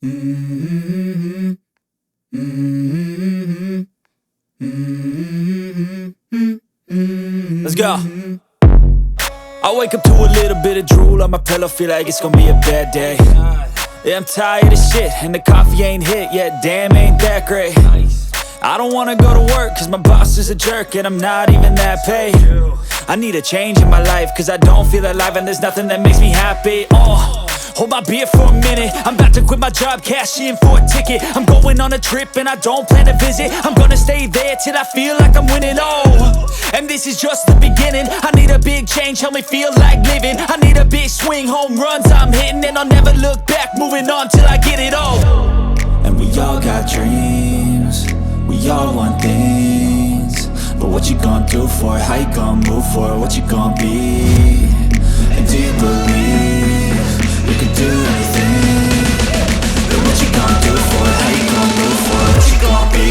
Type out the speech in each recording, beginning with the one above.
Let's go. I wake up to a little bit of drool on my pillow, feel like it's gonna be a bad day. Yeah, I'm tired of shit, and the coffee ain't hit yet, damn ain't that great. I don't wanna go to work, cause my boss is a jerk, and I'm not even that paid. I need a change in my life, cause I don't feel alive, and there's nothing that makes me happy. Hold my beer for a minute, I'm about to quit my job, cash in for a ticket. I'm going on a trip and I don't plan to visit. I'm gonna stay there till I feel like I'm winning, and this is just the beginning. I need a big change, help me feel like living. I need a big swing, home runs I'm hitting, and I'll never look back, moving on till I get it all. And we all got dreams, we all want things, but what you gonna do for it? How you gonna move for it? What you gonna be? And do you believe you can do anything? But what you gonna do for it? How you gonna move for it? What you gonna be?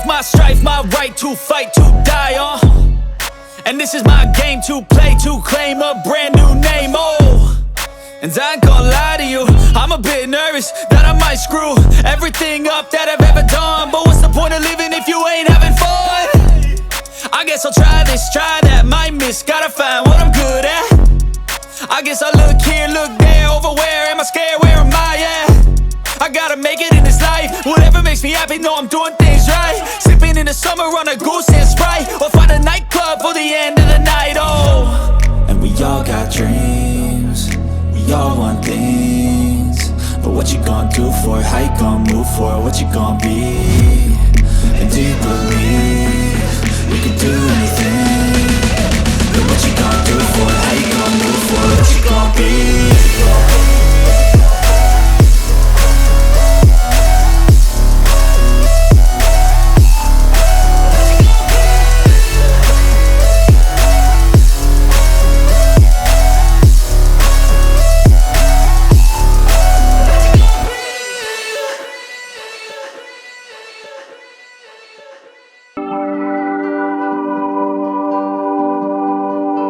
My strife, my right to fight, to die on. And this is my game to play, to claim a brand new name, And I ain't gonna lie to you, I'm a bit nervous that I might screw everything up that I've ever done. But what's the point of living if you ain't having fun? I guess I'll try this, try that, might miss, gotta find what I'm good at. I guess I look here, look there, over where am I scared, where am I at? I gotta make it in this life, whatever makes me happy, know I'm doing things right. Sipping in the summer on a goose and Sprite, or find a nightclub for the end of the night, And we all got dreams, we all want things, but what you gonna do for it? How you gonna move for it? What you gonna be? And do you believe